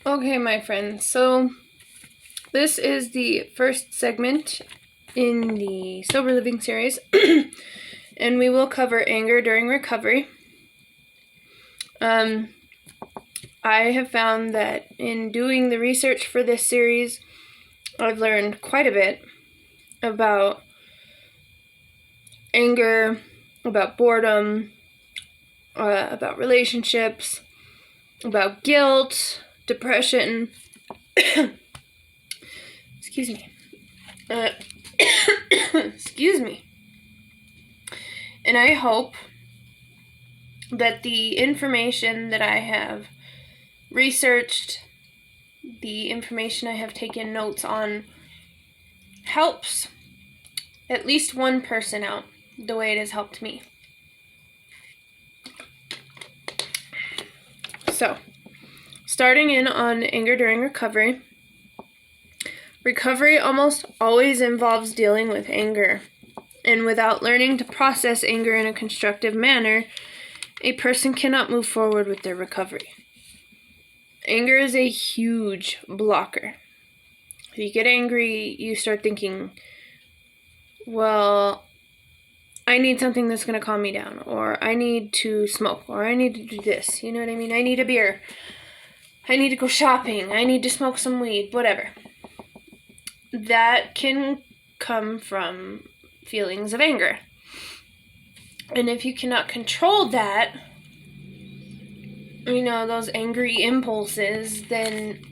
Okay, my friends, so this is the first segment in the Sober Living series, and we will cover anger during recovery. I have found that in doing the research for this series, I've learned quite a bit about anger, about boredom, about relationships, about guilt, depression. Excuse me. Excuse me. And I hope that the information that I have researched, the information I have taken notes on, helps at least one person out the way it has helped me. So, starting in on anger during recovery. Recovery almost always involves dealing with anger, and without learning to process anger in a constructive manner, a person cannot move forward with their recovery. Anger is a huge blocker. If you get angry, you start thinking, well, I need something that's going to calm me down, or I need to smoke, or I need to do this, you know what I mean? I need a beer, I need to go shopping, I need to smoke some weed, whatever. That can come from feelings of anger. And if you cannot control that, those angry impulses, then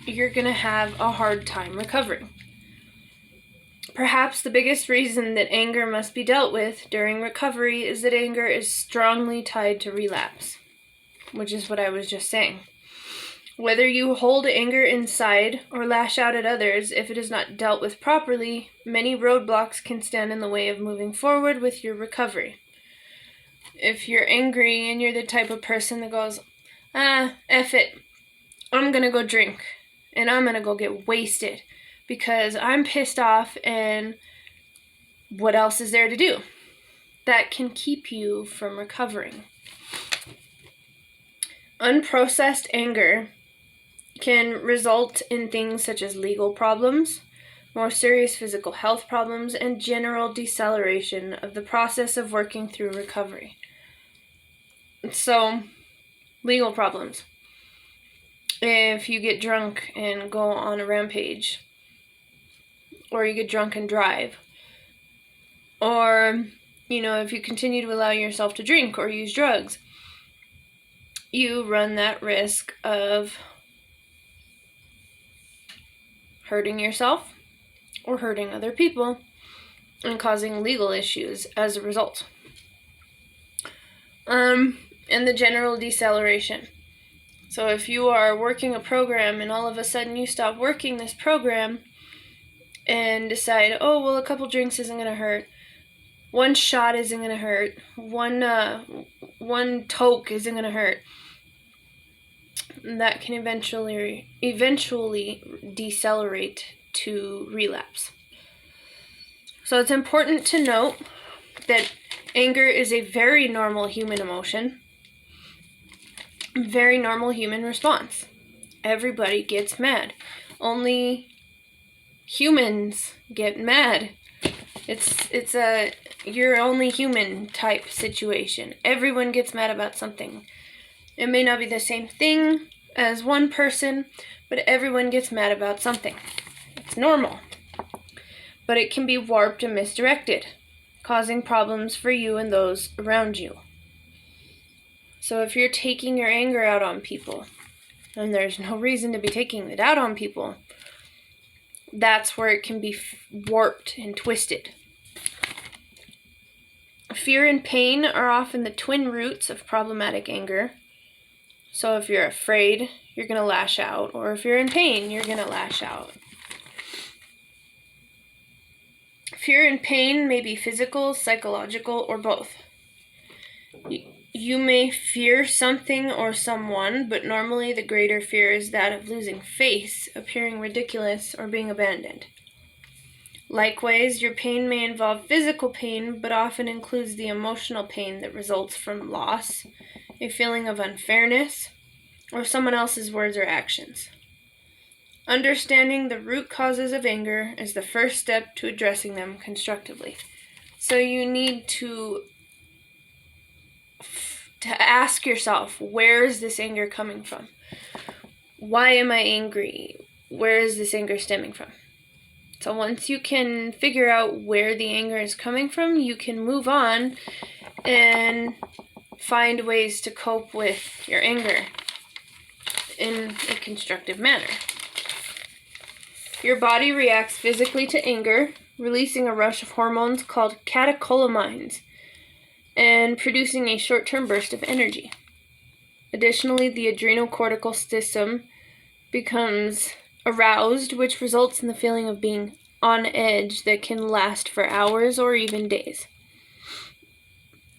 you're going to have a hard time recovering. Perhaps the biggest reason that anger must be dealt with during recovery is that anger is strongly tied to relapse, which is what I was just saying. Whether you hold anger inside or lash out at others, if it is not dealt with properly, many roadblocks can stand in the way of moving forward with your recovery. If you're angry and you're the type of person that goes, F it, I'm gonna go drink, and I'm gonna go get wasted, because I'm pissed off and what else is there to do? That can keep you from recovering. Unprocessed anger can result in things such as legal problems, more serious physical health problems, and general deceleration of the process of working through recovery. So, legal problems. If you get drunk and go on a rampage, or you get drunk and drive, or, if you continue to allow yourself to drink or use drugs, you run that risk of hurting yourself or hurting other people and causing legal issues as a result. And the general deceleration. So if you are working a program and all of a sudden you stop working this program and decide, a couple drinks isn't going to hurt, one shot isn't going to hurt, one toke isn't going to hurt, that can eventually decelerate to relapse. So it's important to note that anger is a very normal human emotion, very normal human response. Everybody gets mad. Only humans get mad. It's a you're only human type situation. Everyone gets mad about something. It may not be the same thing as one person, but everyone gets mad about something. It's normal. But it can be warped and misdirected, causing problems for you and those around you. So if you're taking your anger out on people, and there's no reason to be taking it out on people, that's where it can be warped and twisted. Fear and pain are often the twin roots of problematic anger. So if you're afraid, you're going to lash out, or if you're in pain, you're going to lash out. Fear and pain may be physical, psychological, or both. You may fear something or someone, but normally the greater fear is that of losing face, appearing ridiculous, or being abandoned. Likewise, your pain may involve physical pain, but often includes the emotional pain that results from loss, a feeling of unfairness, or someone else's words or actions. Understanding the root causes of anger is the first step to addressing them constructively. So you need to ask yourself, where is this anger coming from? Why am I angry? Where is this anger stemming from? So once you can figure out where the anger is coming from, you can move on and find ways to cope with your anger in a constructive manner. Your body reacts physically to anger, releasing a rush of hormones called catecholamines and producing a short-term burst of energy. Additionally, the adrenocortical system becomes aroused, which results in the feeling of being on edge that can last for hours or even days.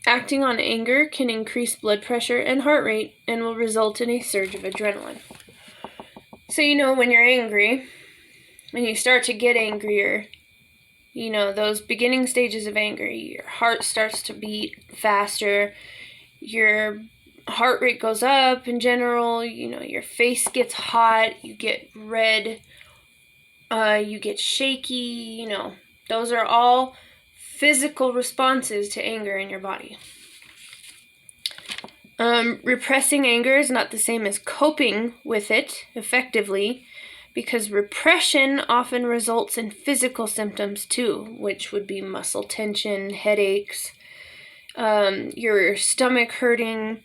Acting on anger can increase blood pressure and heart rate and will result in a surge of adrenaline. So when you're angry, when you start to get angrier, those beginning stages of anger, your heart starts to beat faster, your heart rate goes up in general, your face gets hot, you get red, you get shaky, those are all physical responses to anger in your body. Repressing anger is not the same as coping with it effectively, because repression often results in physical symptoms too, which would be muscle tension, headaches, your stomach hurting,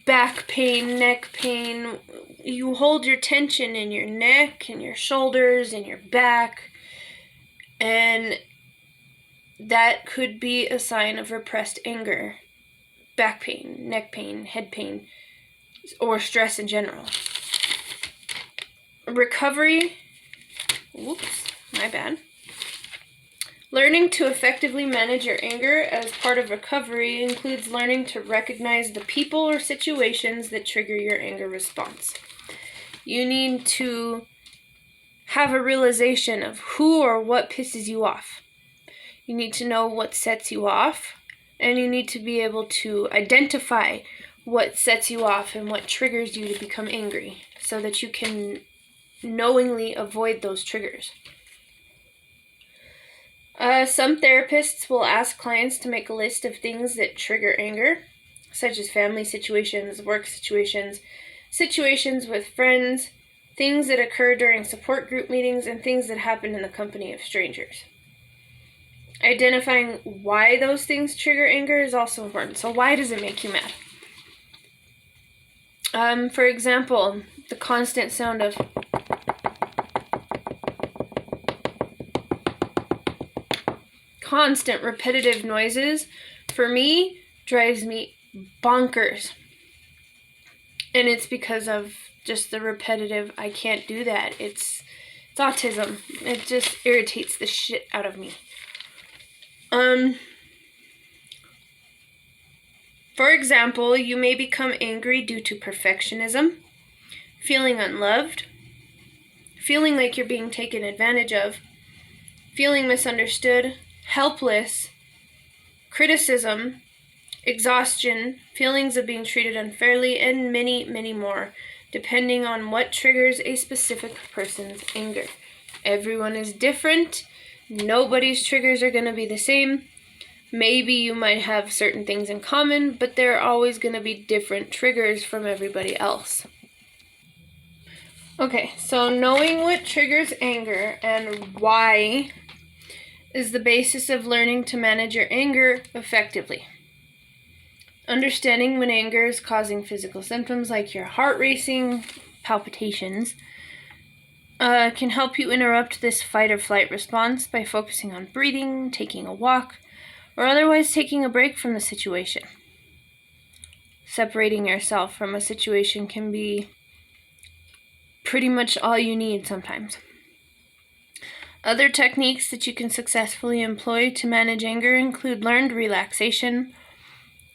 back pain, neck pain. You hold your tension in your neck and your shoulders and your back, and that could be a sign of repressed anger, back pain, neck pain, head pain, or stress in general. Recovery, Learning to effectively manage your anger as part of recovery includes learning to recognize the people or situations that trigger your anger response. You need to have a realization of who or what pisses you off. You need to know what sets you off, and you need to be able to identify what sets you off and what triggers you to become angry so that you can knowingly avoid those triggers. Some therapists will ask clients to make a list of things that trigger anger, such as family situations, work situations, situations with friends, things that occur during support group meetings, and things that happen in the company of strangers. Identifying why those things trigger anger is also important. So why does it make you mad? For example, the constant sound of constant repetitive noises, for me, drives me bonkers. And it's because of just the repetitive, I can't do that. It's autism. It just irritates the shit out of me. For example, you may become angry due to perfectionism, feeling unloved, feeling like you're being taken advantage of, feeling misunderstood, helpless, criticism, exhaustion, feelings of being treated unfairly, and many, many more, depending on what triggers a specific person's anger. Everyone is different. Nobody's triggers are going to be the same. Maybe you might have certain things in common, but there are always going to be different triggers from everybody else. Okay, so knowing what triggers anger and why is the basis of learning to manage your anger effectively. Understanding when anger is causing physical symptoms like your heart racing, palpitations, can help you interrupt this fight or flight response by focusing on breathing, taking a walk, or otherwise taking a break from the situation. Separating yourself from a situation can be pretty much all you need sometimes. Other techniques that you can successfully employ to manage anger include learned relaxation,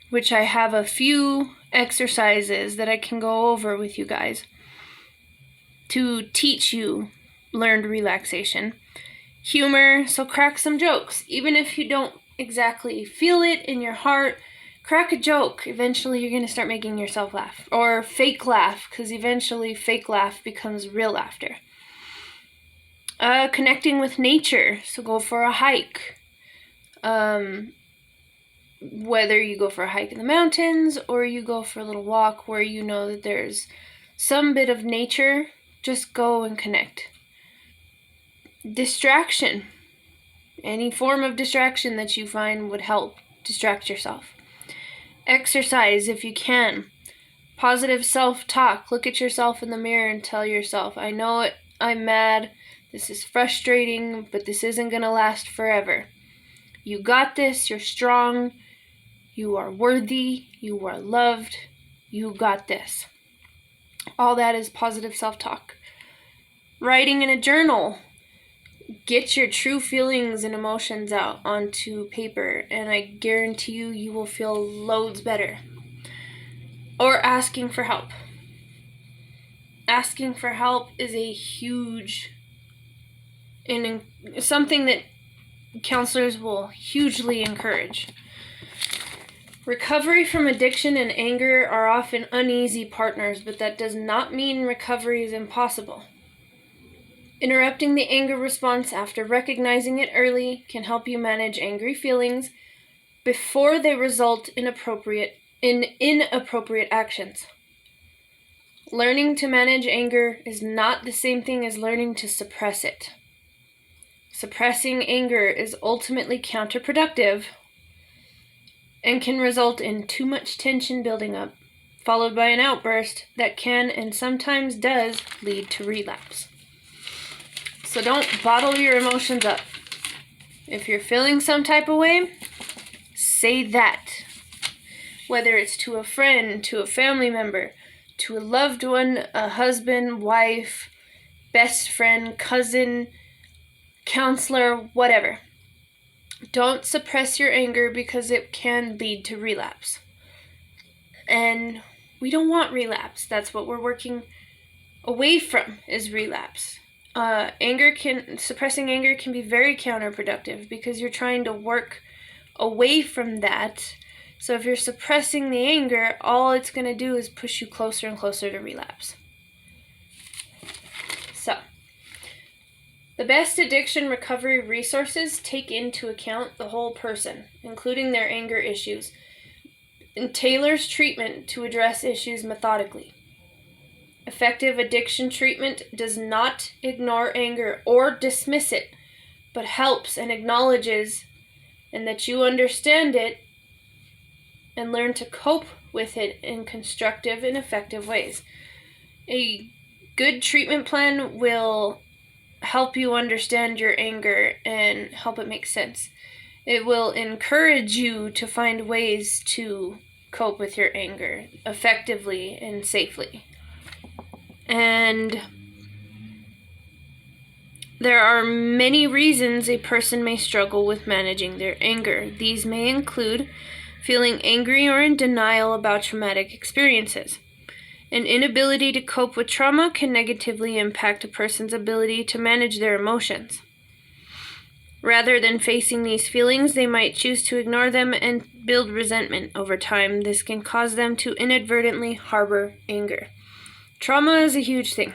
which I have a few exercises that I can go over with you guys to teach you learned relaxation. Humor, so crack some jokes. Even if you don't exactly feel it in your heart, Crack a joke. Eventually you're going to start making yourself laugh. Or fake laugh, because eventually fake laugh becomes real laughter. Connecting with nature. So go for a hike. Whether you go for a hike in the mountains or you go for a little walk where you know that there's some bit of nature, just go and connect. Distraction. Any form of distraction that you find would help distract yourself. Exercise if you can. Positive self-talk. Look at yourself in the mirror and tell yourself, I know it, I'm mad, this is frustrating, but this isn't going to last forever. You got this, you're strong, you are worthy, you are loved, you got this. All that is positive self-talk. Writing in a journal. Get your true feelings and emotions out onto paper, and I guarantee you, you will feel loads better. Or asking for help. Asking for help is a huge, and something that counselors will hugely encourage. Recovery from addiction and anger are often uneasy partners, but that does not mean recovery is impossible. Interrupting the anger response after recognizing it early can help you manage angry feelings before they result in inappropriate actions. Learning to manage anger is not the same thing as learning to suppress it. Suppressing anger is ultimately counterproductive and can result in too much tension building up, followed by an outburst that can and sometimes does lead to relapse. So don't bottle your emotions up. If you're feeling some type of way, say that. Whether it's to a friend, to a family member, to a loved one, a husband, wife, best friend, cousin, counselor, whatever. Don't suppress your anger because it can lead to relapse. And we don't want relapse. That's what we're working away from, is relapse. Suppressing anger can be very counterproductive because you're trying to work away from that. So if you're suppressing the anger, all it's going to do is push you closer and closer to relapse. So, the best addiction recovery resources take into account the whole person, including their anger issues, and tailors treatment to address issues methodically. Effective addiction treatment does not ignore anger or dismiss it, but helps and acknowledges and that you understand it and learn to cope with it in constructive and effective ways. A good treatment plan will help you understand your anger and help it make sense. It will encourage you to find ways to cope with your anger effectively and safely. And there are many reasons a person may struggle with managing their anger. These may include feeling angry or in denial about traumatic experiences. An inability to cope with trauma can negatively impact a person's ability to manage their emotions. Rather than facing these feelings, they might choose to ignore them and build resentment over time. This can cause them to inadvertently harbor anger. Trauma is a huge thing.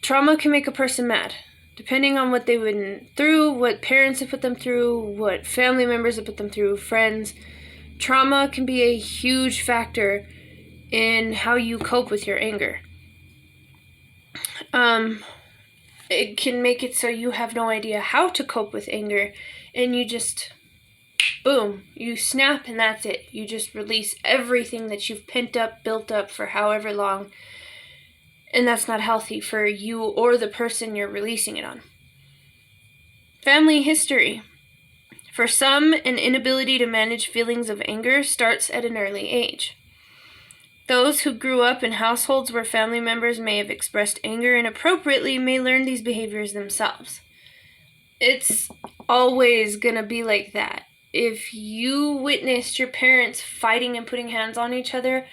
Trauma can make a person mad, depending on what they went through, what parents have put them through, what family members have put them through, friends. Trauma can be a huge factor in how you cope with your anger. It can make it so you have no idea how to cope with anger, and you just, boom, you snap and that's it. You just release everything that you've pent up, built up for however long, and that's not healthy for you or the person you're releasing it on. Family history. For some, an inability to manage feelings of anger starts at an early age. Those who grew up in households where family members may have expressed anger inappropriately may learn these behaviors themselves. It's always gonna be like that. If you witnessed your parents fighting and putting hands on each other,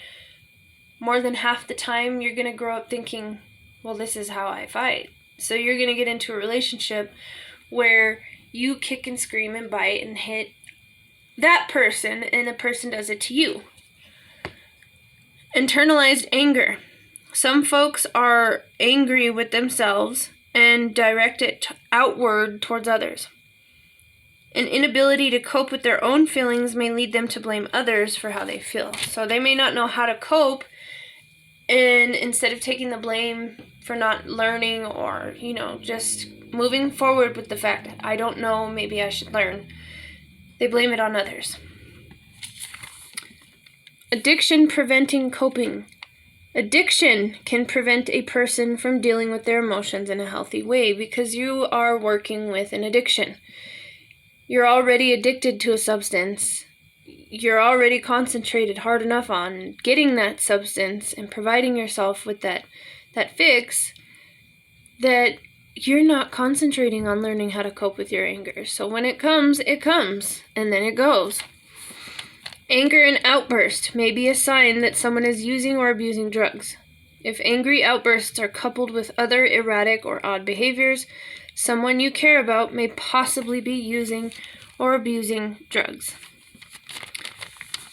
more than half the time you're gonna grow up thinking, well, this is how I fight. So you're gonna get into a relationship where you kick and scream and bite and hit that person and the person does it to you. Internalized anger. Some folks are angry with themselves and direct it outward towards others. An inability to cope with their own feelings may lead them to blame others for how they feel. So they may not know how to cope, and instead of taking the blame for not learning or, just moving forward with the fact that I don't know, maybe I should learn, they blame it on others. Addiction preventing coping. Addiction can prevent a person from dealing with their emotions in a healthy way because you are working with an addiction. You're already addicted to a substance. You're already concentrated hard enough on getting that substance and providing yourself with that fix that you're not concentrating on learning how to cope with your anger. So when it comes, and then it goes. Anger and outburst may be a sign that someone is using or abusing drugs. If angry outbursts are coupled with other erratic or odd behaviors, someone you care about may possibly be using or abusing drugs.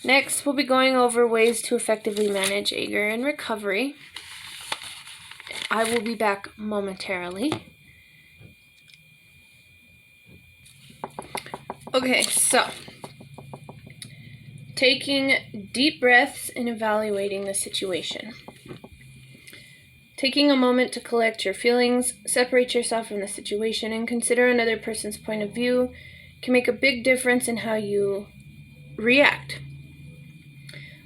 Next, we'll be going over ways to effectively manage anger and recovery. I will be back momentarily. Okay, so taking deep breaths and evaluating the situation. Taking a moment to collect your feelings, separate yourself from the situation, and consider another person's point of view can make a big difference in how you react.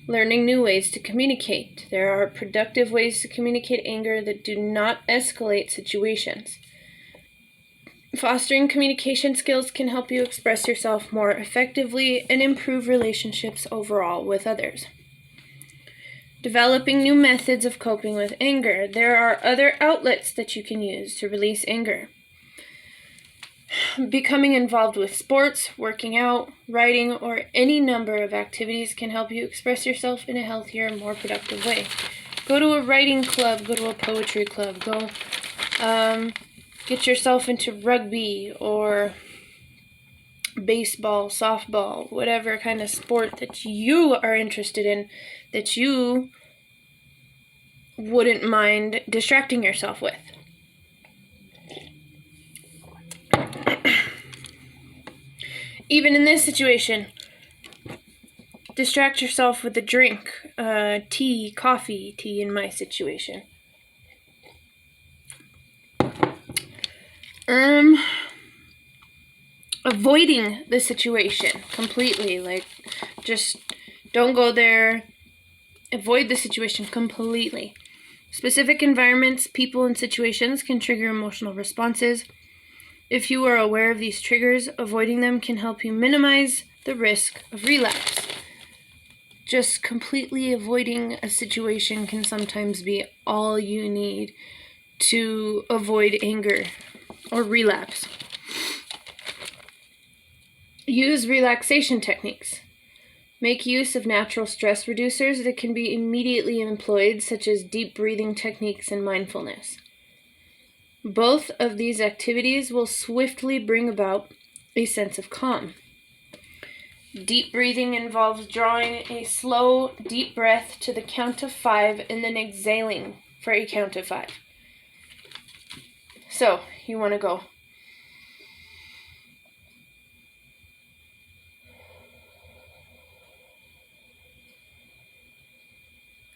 Learning new ways to communicate. There are productive ways to communicate anger that do not escalate situations. Fostering communication skills can help you express yourself more effectively and improve relationships overall with others. Developing new methods of coping with anger. There are other outlets that you can use to release anger. Becoming involved with sports, working out, writing, or any number of activities can help you express yourself in a healthier, more productive way. Go to a writing club, go to a poetry club, go get yourself into rugby or baseball, softball, whatever kind of sport that you are interested in, that you wouldn't mind distracting yourself with. Even in this situation, distract yourself with a drink, tea, coffee, tea in my situation. Avoiding the situation completely, just don't go there. Avoid the situation completely. Specific environments, people, and situations can trigger emotional responses. If you are aware of these triggers, avoiding them can help you minimize the risk of relapse. Just completely avoiding a situation can sometimes be all you need to avoid anger or relapse. Use relaxation techniques. Make use of natural stress reducers that can be immediately employed, such as deep breathing techniques and mindfulness. Both of these activities will swiftly bring about a sense of calm. Deep breathing involves drawing a slow, deep breath to the count of 5 and then exhaling for a count of 5. So, you want to go.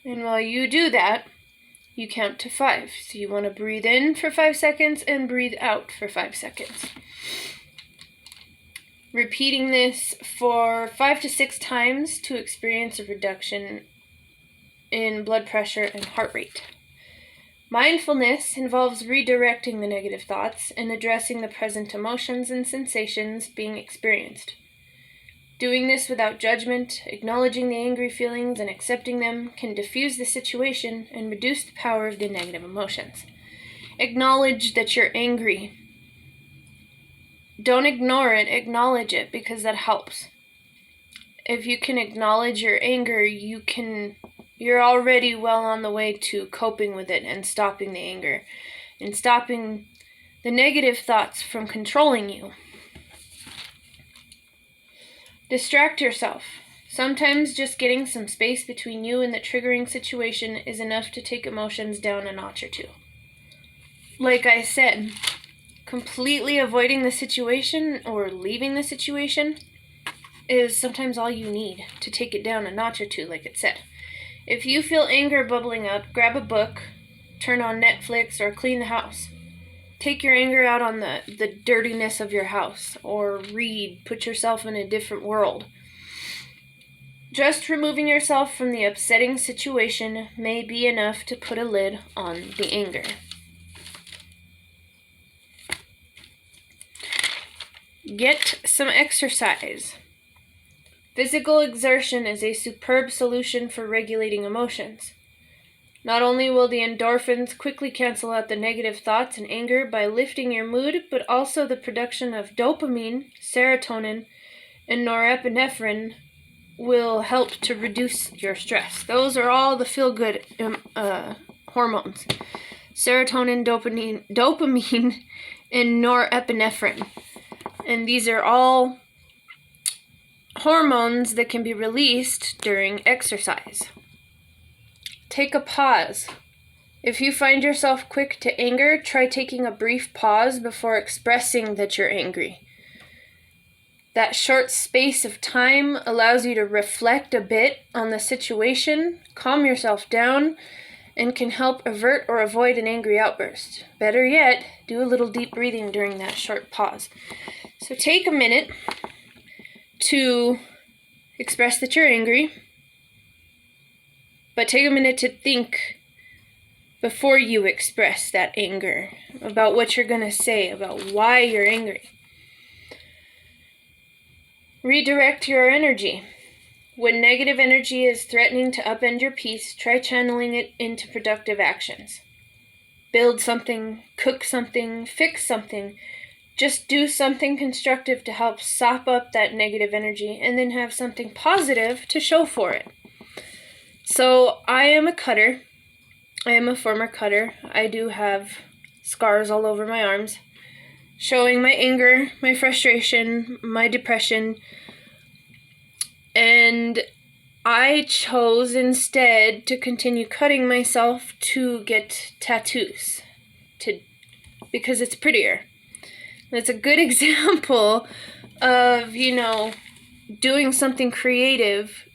And while you do that, you count to 5. So you want to breathe in for 5 seconds and breathe out for 5 seconds. Repeating this for 5 to 6 times to experience a reduction in blood pressure and heart rate. Mindfulness involves redirecting the negative thoughts and addressing the present emotions and sensations being experienced. Doing this without judgment, acknowledging the angry feelings and accepting them can diffuse the situation and reduce the power of the negative emotions. Acknowledge that you're angry. Don't ignore it, acknowledge it, because that helps. If you can acknowledge your anger, you're already well on the way to coping with it and stopping the anger and stopping the negative thoughts from controlling you. Distract yourself. Sometimes just getting some space between you and the triggering situation is enough to take emotions down a notch or two. Like I said, completely avoiding the situation or leaving the situation is sometimes all you need to take it down a notch or two, like it said. If you feel anger bubbling up, grab a book, turn on Netflix, or clean the house. Take your anger out on the dirtiness of your house, or read, put yourself in a different world. Just removing yourself from the upsetting situation may be enough to put a lid on the anger. Get some exercise. Physical exertion is a superb solution for regulating emotions. Not only will the endorphins quickly cancel out the negative thoughts and anger by lifting your mood, but also the production of dopamine, serotonin, and norepinephrine will help to reduce your stress. Those are all the feel-good hormones. Serotonin, dopamine, and norepinephrine. And these are all hormones that can be released during exercise. Take a pause. If you find yourself quick to anger, try taking a brief pause before expressing that you're angry. That short space of time allows you to reflect a bit on the situation, calm yourself down, and can help avert or avoid an angry outburst. Better yet, do a little deep breathing during that short pause. So take a minute to express that you're angry, but take a minute to think before you express that anger about what you're going to say, about why you're angry. Redirect your energy. When negative energy is threatening to upend your peace, try channeling it into productive actions. Build something, cook something, fix something. Just do something constructive to help sop up that negative energy, and then have something positive to show for it. So I am a cutter. I am a former cutter. I do have scars all over my arms, showing my anger, my frustration, my depression. And I chose instead to continue cutting myself to get tattoos, because it's prettier. It's a good example of, doing something creative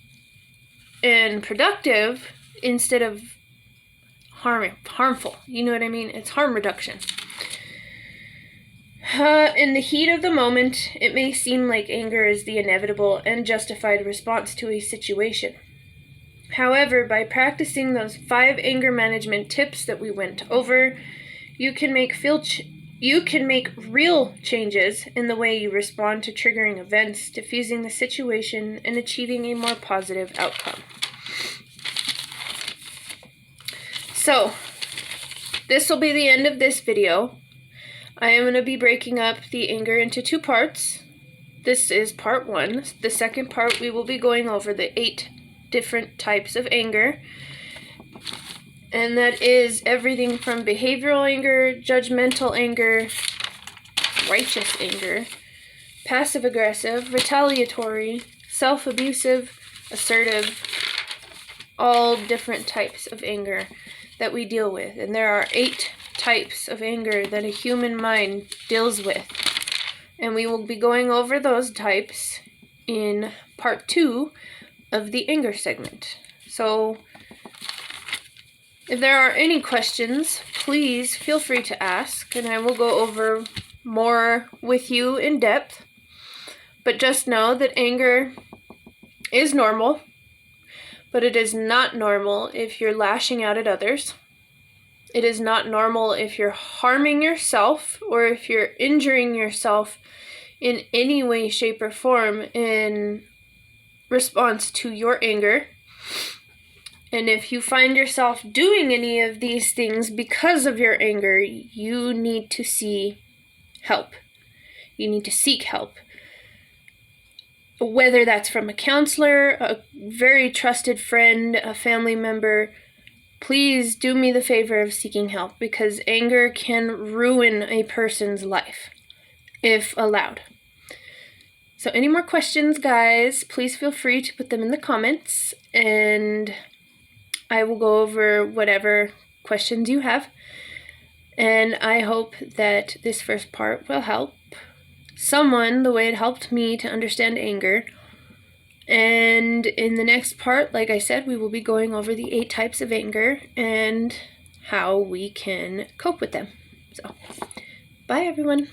and productive instead of harmful. You know what I mean? It's harm reduction. In the heat of the moment, it may seem like anger is the inevitable and justified response to a situation. However, by practicing those 5 anger management tips that we went over, you can make real changes in the way you respond to triggering events, diffusing the situation, and achieving a more positive outcome. So, this will be the end of this video. I am going to be breaking up the anger into 2 parts. This is part 1. The second part, we will be going over the 8 different types of anger. And that is everything from behavioral anger, judgmental anger, righteous anger, passive-aggressive, retaliatory, self-abusive, assertive, all different types of anger that we deal with. And there are 8 types of anger that a human mind deals with. And we will be going over those types in part 2 of the anger segment. So, if there are any questions, please feel free to ask, and I will go over more with you in depth. But just know that anger is normal, but it is not normal if you're lashing out at others. It is not normal if you're harming yourself or if you're injuring yourself in any way, shape, or form in response to your anger. And if you find yourself doing any of these things because of your anger, you need to see help. You need to seek help. Whether that's from a counselor, a very trusted friend, a family member, please do me the favor of seeking help, because anger can ruin a person's life if allowed. So any more questions, guys, please feel free to put them in the comments, and I will go over whatever questions you have. And I hope that this first part will help someone the way it helped me to understand anger. And in the next part, like I said, we will be going over the 8 types of anger and how we can cope with them. So, bye everyone.